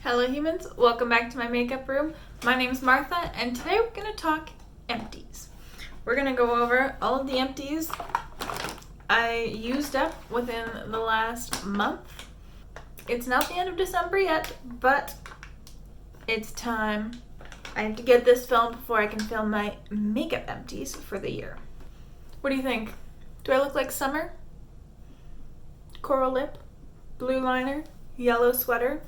Hello humans, welcome back to my makeup room. My name's Martha and today we're going to talk empties. We're going to go over all of the empties I used up within the last month. It's not the end of December yet, but it's time. I have to get this filmed before I can film my makeup empties for the year. What do you think? Do I look like summer? Coral lip, blue liner, yellow sweater.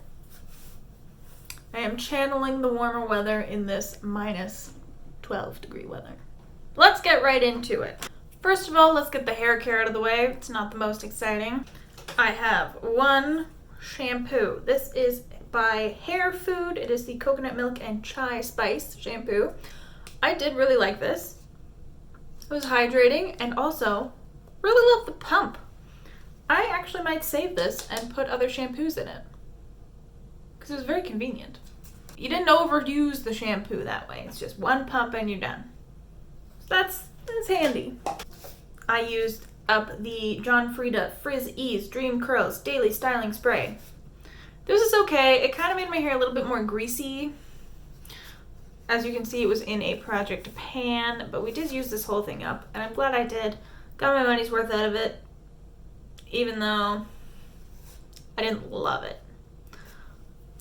I am channeling the warmer weather in this minus 12 degree weather. Let's get right into it. First of all, let's get the hair care out of the way. It's not the most exciting. I have one shampoo. This is by Hair Food. It is the coconut milk and chai spice shampoo. I did really like this. It was hydrating and also really love the pump. I actually might save this and put other shampoos in it because it was very convenient. You didn't overuse the shampoo that way. It's just one pump and you're done. So that's handy. I used up the Frieda Frizz Ease Dream Curls Daily Styling Spray. This is okay. It kind of made my hair a little bit more greasy. As you can see, it was in a project pan, but we did use this whole thing up, and I'm glad I did. Got my money's worth out of it, even though I didn't love it.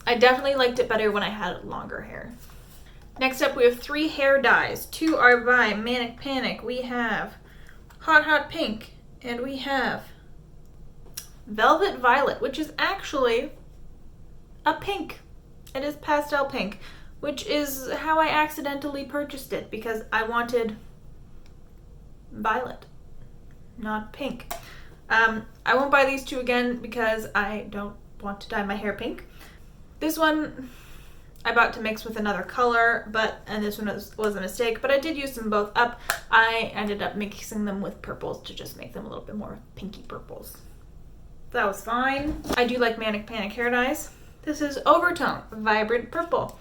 I definitely liked it better when I had longer hair. Next up, we have 3 hair dyes. 2 are by Manic Panic. We have Hot Pink, and we have Velvet Violet, which is actually a pink. It is pastel pink, which is how I accidentally purchased it because I wanted violet, not pink. I won't buy these 2 again because I don't want to dye my hair pink. This one I bought to mix with another color, and this one was a mistake, but I did use them both up. I ended up mixing them with purples to just make them a little bit more pinky purples. That was fine. I do like Manic Panic hair dyes. This is Overtone Vibrant Purple.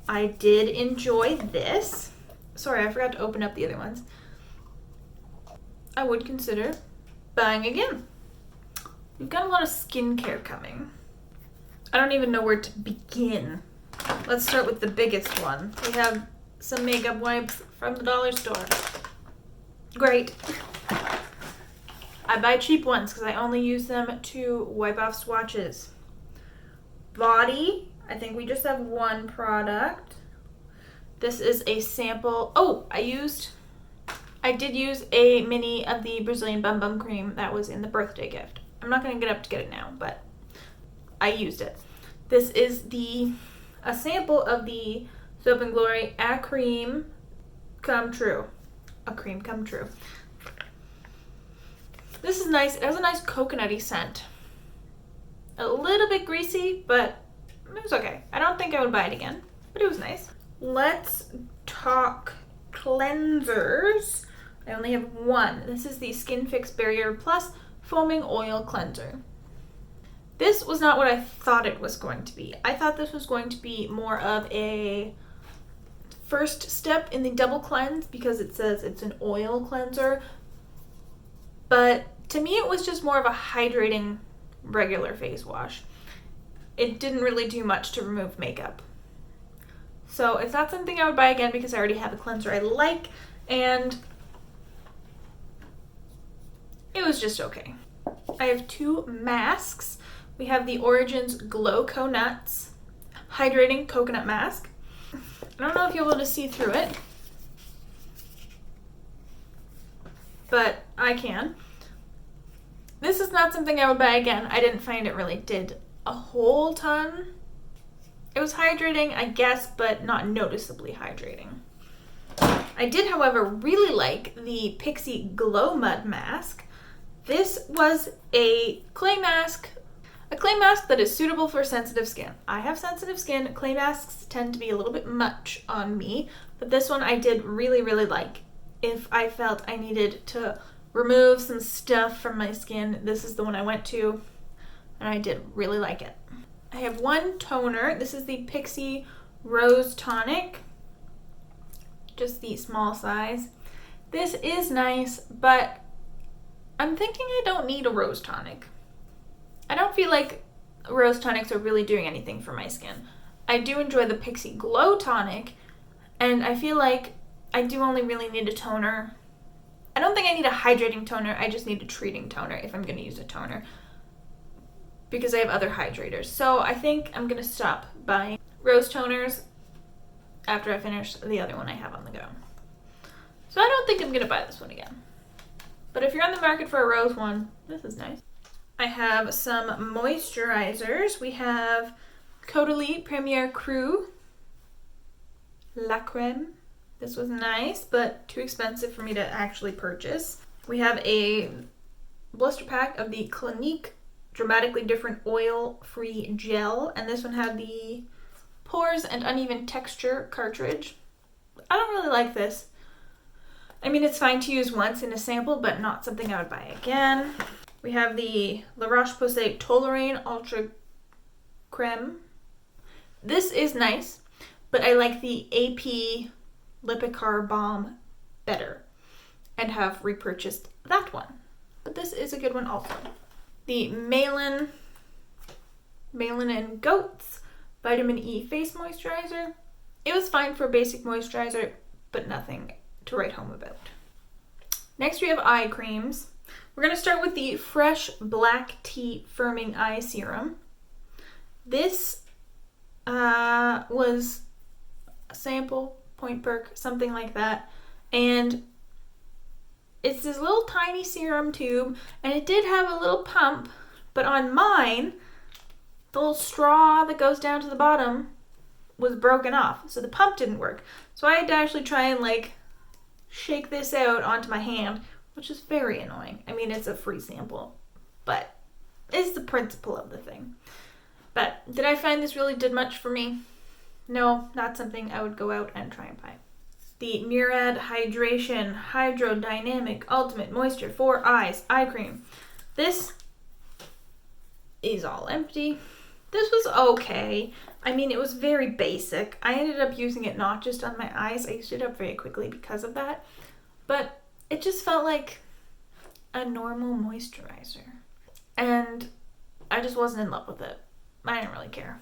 I did enjoy this. Sorry, I forgot to open up the other ones. I would consider buying again. We've got a lot of skincare coming. I don't even know where to begin. Let's start with the biggest one. We have some makeup wipes from the dollar store. Great. I buy cheap ones because I only use them to wipe off swatches. Body, I think we just have one product. This is a sample. Oh, I did use a mini of the Brazilian Bum Bum cream that was in the birthday gift. I'm not going to get up to get it now, but I used it. This is a sample of the Soap & Glory A Cream Come True. A Cream Come True. This is nice. It has a nice coconutty scent. A little bit greasy, but it was okay. I don't think I would buy it again, but it was nice. Let's talk cleansers. I only have one. This is the Skin Fix Barrier Plus Foaming Oil Cleanser. This was not what I thought it was going to be. I thought this was going to be more of a first step in the double cleanse because it says it's an oil cleanser. But to me, it was just more of a hydrating regular face wash. It didn't really do much to remove makeup. So it's not something I would buy again because I already have a cleanser I like, and it was just okay. I have 2 masks. We have the Origins Gloco Nuts Hydrating Coconut Mask. I don't know if you'll be able to see through it, but I can. This is not something I would buy again. I didn't find it really did a whole ton. It was hydrating, I guess, but not noticeably hydrating. I did, however, really like the Pixi Glow Mud Mask. This was a clay mask that is suitable for sensitive skin. I have sensitive skin. Clay masks tend to be a little bit much on me, but this one I did really, really like. If I felt I needed to remove some stuff from my skin, this is the one I went to, and I did really like it. I have one toner. This is the Pixi Rose Tonic, just the small size. This is nice, but I'm thinking I don't need a rose tonic. I don't feel like rose tonics are really doing anything for my skin. I do enjoy the Pixi Glow Tonic, and I feel like I do only really need a toner. I don't think I need a hydrating toner, I just need a treating toner if I'm going to use a toner, because I have other hydrators. So I think I'm going to stop buying rose toners after I finish the other one I have on the go. So I don't think I'm going to buy this one again. But if you're on the market for a rose one, this is nice. I have some moisturizers. We have Caudalie Premier Cru La Creme. This was nice, but too expensive for me to actually purchase. We have a blister pack of the Clinique Dramatically Different Oil-Free Gel, and this one had the Pores and Uneven Texture cartridge. I don't really like this. I mean, it's fine to use once in a sample, but not something I would buy again. We have the La Roche-Posay Toleraine Ultra Creme. This is nice, but I like the AP Lipicar Balm better and have repurchased that one. But this is a good one also. The Malin and Goats Vitamin E Face Moisturizer. It was fine for a basic moisturizer, but nothing to write home about. Next we have eye creams. We're going to start with the Fresh Black Tea Firming Eye Serum. This was a sample, point perk, something like that. And it's this little tiny serum tube, and it did have a little pump, but on mine, the little straw that goes down to the bottom was broken off, so the pump didn't work. So I had to actually try and shake this out onto my hand, which is very annoying. I mean, it's a free sample, but it's the principle of the thing. But did I find this really did much for me? No, not something I would go out and try and buy. The Murad Hydration Hydrodynamic Ultimate Moisture for Eyes Eye Cream. This is all empty. This was okay. I mean, it was very basic. I ended up using it not just on my eyes. I used it up very quickly because of that. But it just felt like a normal moisturizer. And I just wasn't in love with it. I didn't really care.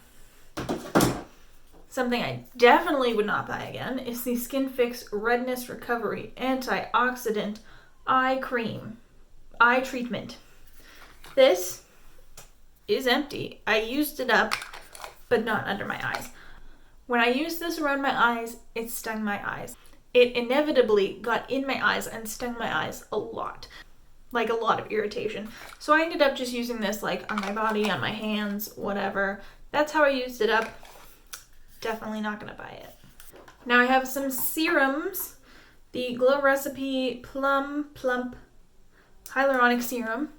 Something I definitely would not buy again is the Skin Fix Redness Recovery Antioxidant Eye Cream. Eye Treatment. This is empty. I used it up, but not under my eyes. When I used this around my eyes, it stung my eyes. It inevitably got in my eyes and stung my eyes a lot. Like a lot of irritation. So I ended up just using this on my body, on my hands, whatever. That's how I used it up. Definitely not gonna buy it. Now I have some serums. The Glow Recipe Plump Hyaluronic Serum.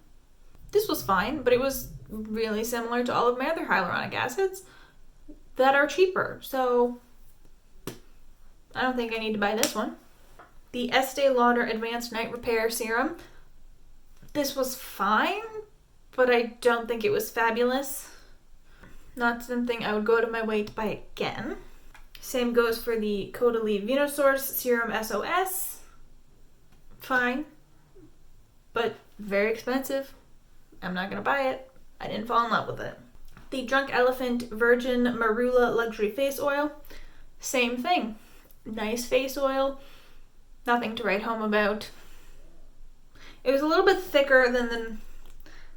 This was fine, but it was really similar to all of my other hyaluronic acids that are cheaper. So I don't think I need to buy this one. The Estee Lauder Advanced Night Repair Serum. This was fine, but I don't think it was fabulous. Not something I would go out of my way to buy again. Same goes for the Caudalie Venusource Serum SOS. Fine, but very expensive. I'm not gonna buy it. I didn't fall in love with it. The Drunk Elephant Virgin Marula Luxury Face Oil. Same thing. Nice face oil. Nothing to write home about. It was a little bit thicker than the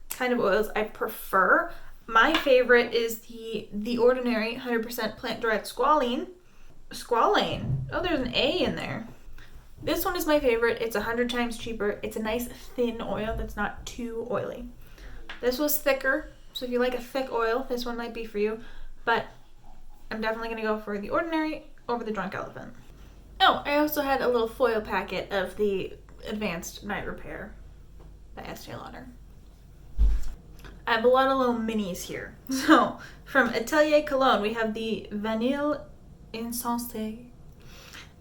kind of oils I prefer. My favorite is the Ordinary 100% plant-derived squalane. Squalane. Oh, there's an A in there. This one is my favorite. It's 100 times cheaper. It's a nice thin oil that's not too oily. This was thicker, so if you like a thick oil, this one might be for you. But I'm definitely going to go for the Ordinary over the Drunk Elephant. Oh, I also had a little foil packet of the Advanced Night Repair by Estee Lauder. I have a lot of little minis here. So, from Atelier Cologne, we have the Vanille Insensé.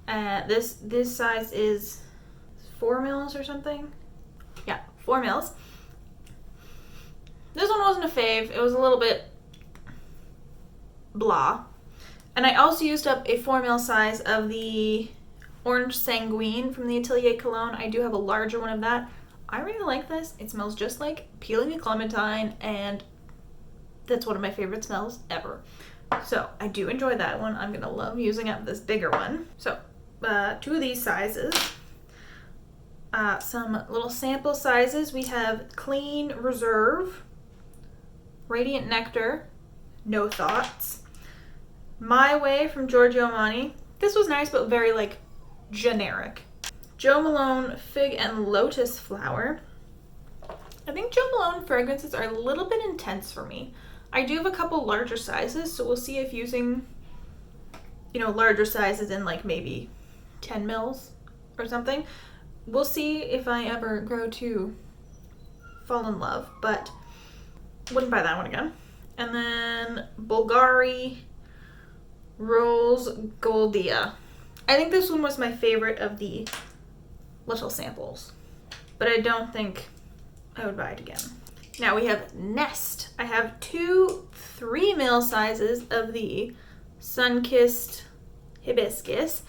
This size is 4 mils or something. Yeah, 4 mils. This one wasn't a fave. It was a little bit blah. And I also used up a 4 mil size of the Orange Sanguine from the Atelier Cologne. I do have a larger one of that. I really like this. It smells just like peeling a clementine, and that's one of my favorite smells ever. So I do enjoy that one. I'm gonna love using up this bigger one. So 2 of these sizes. Some little sample sizes. We have Clean Reserve, Radiant Nectar, No Thoughts, My Way from Giorgio Armani. This was nice, but very like generic. Jo Malone Fig and Lotus Flower. I think Jo Malone fragrances are a little bit intense for me. I do have a couple larger sizes, so we'll see if using, you know, larger sizes in like maybe 10 mils or something. We'll see if I ever grow to fall in love, but wouldn't buy that one again. And then Bulgari Rose Goldia. I think this one was my favorite of the little samples, but I don't think I would buy it again. Now we have Nest. I have 2 3 ml sizes of the Sun-Kissed Hibiscus.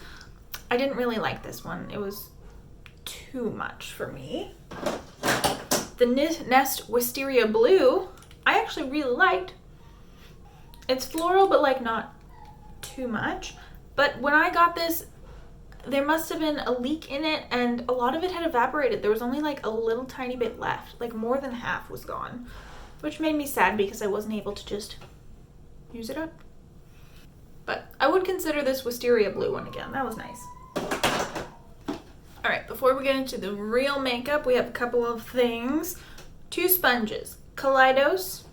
I didn't really like this one. It was too much for me. The Nest Wisteria Blue, I actually really liked. It's floral, but like not too much. But when I got this, there must have been a leak in it and a lot of it had evaporated. There was only like a little tiny bit left, like more than half was gone, which made me sad because I wasn't able to just use it up. But I would consider this Wisteria Blue one again. That was nice. All right, before we get into the real makeup, we have a couple of things. 2 sponges, Kaleidos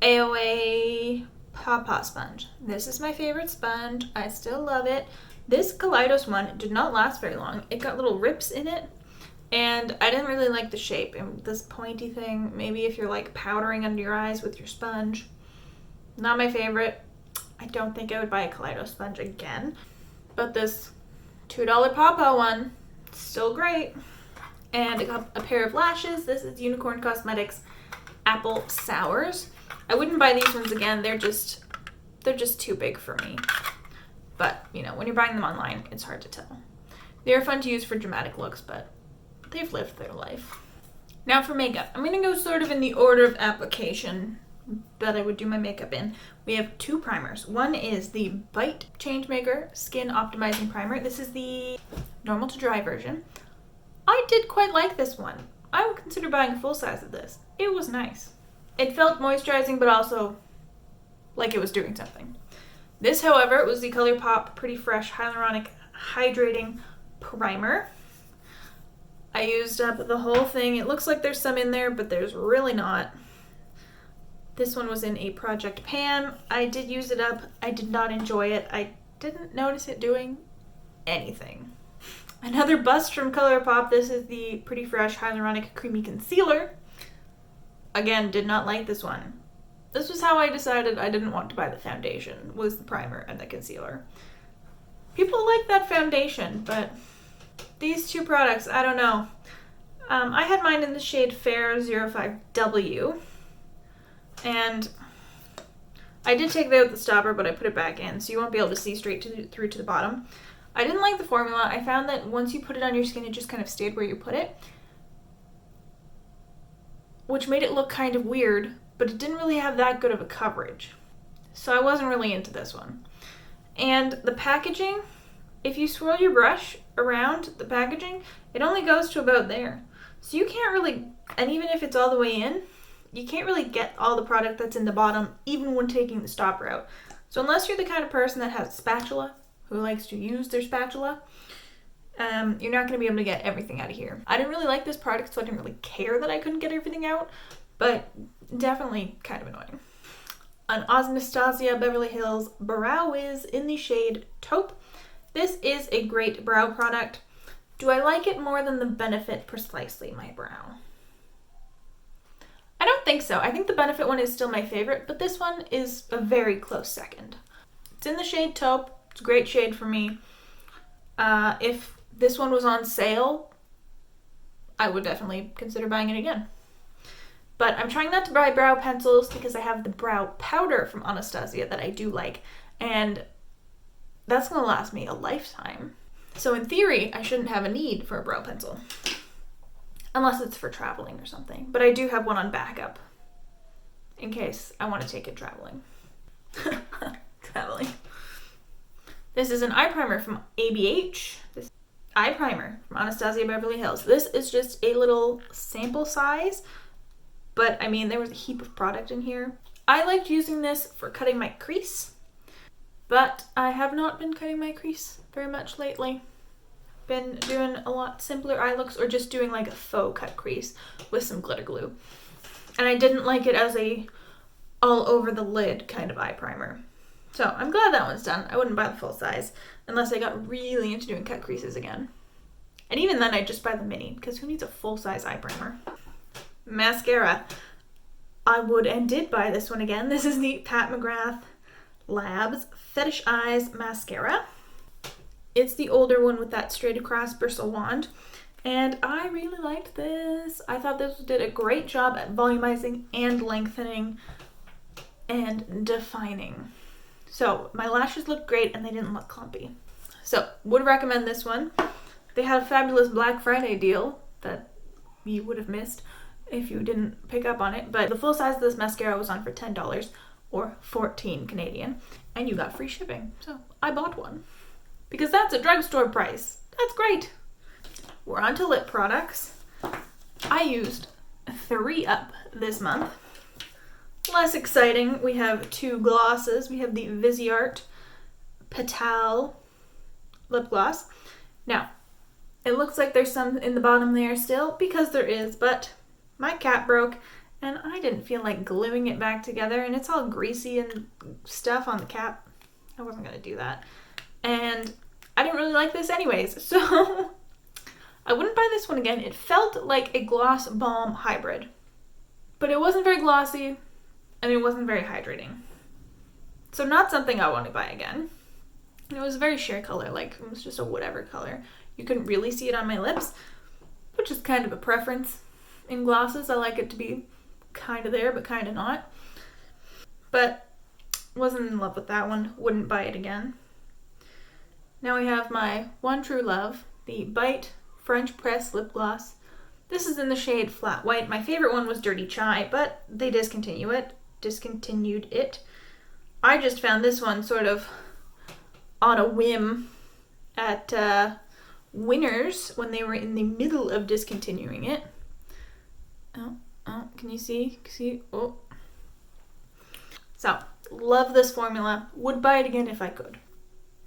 AOA Pawpaw Sponge. This is my favorite sponge. I still love it. This Kaleidos one did not last very long. It got little rips in it, and I didn't really like the shape. And this pointy thing, maybe if you're like powdering under your eyes with your sponge, not my favorite. I don't think I would buy a Kaleidos sponge again, but this $2 Pawpaw one, still great. And I got a pair of lashes. This is Unicorn Cosmetics Apple Sours. I wouldn't buy these ones again. They're just too big for me. But, you know, when you're buying them online, it's hard to tell. They're fun to use for dramatic looks, but they've lived their life. Now for makeup. I'm going to go sort of in the order of application that I would do my makeup in. We have 2 primers. One is the Bite Changemaker Skin Optimizing Primer. This is the normal to dry version. I did quite like this one. I would consider buying a full size of this. It was nice. It felt moisturizing, but also like it was doing something. This, however, was the Colourpop Pretty Fresh Hyaluronic Hydrating Primer. I used up the whole thing. It looks like there's some in there, but there's really not. This one was in a project pan. I did use it up. I did not enjoy it. I didn't notice it doing anything. Another bust from Colourpop. This is the Pretty Fresh Hyaluronic Creamy Concealer. Again, did not like this one. This was how I decided I didn't want to buy the foundation, was the primer and the concealer. People like that foundation, but these 2 products, I don't know. I had mine in the shade Fair 05W, and I did take out the stopper, but I put it back in, so you won't be able to see straight through to the bottom. I didn't like the formula. I found that once you put it on your skin, it just kind of stayed where you put it, which made it look kind of weird, but it didn't really have that good of a coverage. So I wasn't really into this one. And the packaging, if you swirl your brush around the packaging, it only goes to about there. So you can't really, and even if it's all the way in, you can't really get all the product that's in the bottom, even when taking the stopper out. So unless you're the kind of person that has a spatula, who likes to use their spatula, you're not going to be able to get everything out of here. I didn't really like this product, so I didn't really care that I couldn't get everything out, but definitely kind of annoying. An Anastasia Beverly Hills Brow Wiz in the shade Taupe. This is a great brow product. Do I like it more than the Benefit Precisely My Brow? I don't think so. I think the Benefit one is still my favorite, but this one is a very close second. It's in the shade Taupe. It's a great shade for me. If this one was on sale, I would definitely consider buying it again. But I'm trying not to buy brow pencils because I have the brow powder from Anastasia that I do like, and that's going to last me a lifetime. So in theory, I shouldn't have a need for a brow pencil, unless it's for traveling or something. But I do have one on backup in case I want to take it traveling. This is an eye primer from ABH. This eye primer from Anastasia Beverly Hills. This is just a little sample size, but I mean, there was a heap of product in here. I liked using this for cutting my crease, but I have not been cutting my crease very much lately. Been doing a lot simpler eye looks or just doing like a faux cut crease with some glitter glue. And I didn't like it as a all over the lid kind of eye primer. So I'm glad that one's done. I wouldn't buy the full size unless I got really into doing cut creases again. And even then I'd just buy the mini because who needs a full size eye primer? Mascara. I would and did buy this one again. This is the Pat McGrath Labs Fetish Eyes Mascara. It's the older one with that straight across bristle wand. And I really liked this. I thought this did a great job at volumizing and lengthening and defining. So my lashes looked great and they didn't look clumpy. So would recommend this one. They had a fabulous Black Friday deal that you would have missed if you didn't pick up on it. But the full size of this mascara was on for $10 or 14 Canadian. And you got free shipping. So I bought one. Because that's a drugstore price. That's great. We're on to lip products. I used 3 up this month. Less exciting, we have 2 glosses. We have the Viseart Petal lip gloss. Now, it looks like there's some in the bottom there still, because there is, but my cap broke and I didn't feel like gluing it back together, and it's all greasy and stuff on the cap. I wasn't gonna do that. And I didn't really like this anyways, so I wouldn't buy this one again. It felt like a gloss balm hybrid, but it wasn't very glossy and it wasn't very hydrating. So not something I want to buy again. And it was a very sheer color, like it was just a whatever color. You couldn't really see it on my lips, which is kind of a preference in glosses. I like it to be kind of there, but kind of not. But wasn't in love with that one. Wouldn't buy it again. Now we have my one true love, the Bite French Press Lip Gloss. This is in the shade Flat White. My favorite one was Dirty Chai, but they discontinued it. I just found this one sort of on a whim at Winners when they were in the middle of discontinuing it. Oh, can you see? Oh. So, love this formula. Would buy it again if I could.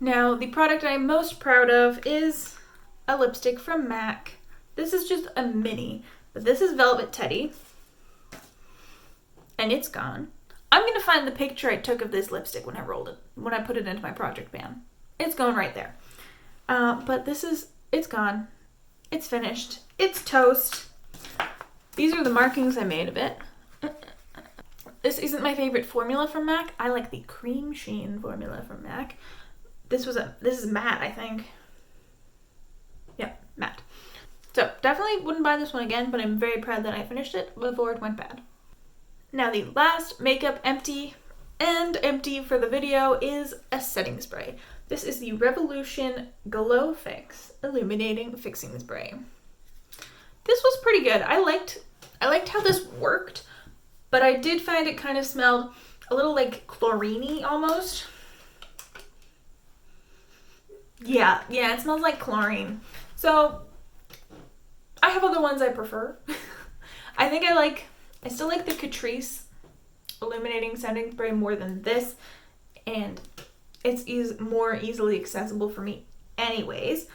Now, the product I'm most proud of is a lipstick from MAC. This is just a mini, but this is Velvet Teddy. And it's gone. I'm gonna find the picture I took of this lipstick when I put it into my project pan. It's going right there. But it's gone. It's finished. It's toast. These are the markings I made of it. This isn't my favorite formula from MAC. I like the cream sheen formula from MAC. This is matte, I think. Yeah, matte. So definitely wouldn't buy this one again, but I'm very proud that I finished it before it went bad. Now the last makeup empty for the video is a setting spray. This is the Revolution Glow Fix Illuminating Fixing Spray. This was pretty good. I liked how this worked, but I did find it kind of smelled a little like chlorine-y almost. Yeah, it smells like chlorine. So I have other ones I prefer. I still like the Catrice Illuminating Setting Spray more than this, and it's more easily accessible for me anyways.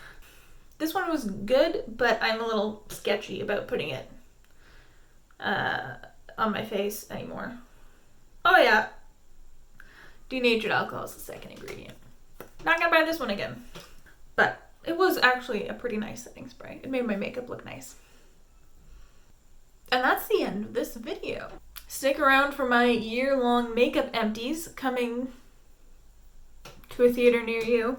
This one was good, but I'm a little sketchy about putting it on my face anymore. Oh yeah, denatured alcohol is the second ingredient. Not gonna buy this one again. But it was actually a pretty nice setting spray. It made my makeup look nice. And that's the end of this video. Stick around for my year-long makeup empties coming to a theater near you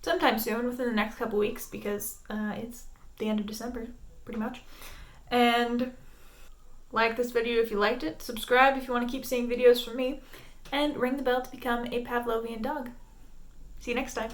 sometime soon, within the next couple weeks, because it's the end of December, pretty much. And like this video if you liked it, subscribe if you want to keep seeing videos from me, and ring the bell to become a Pavlovian dog. See you next time.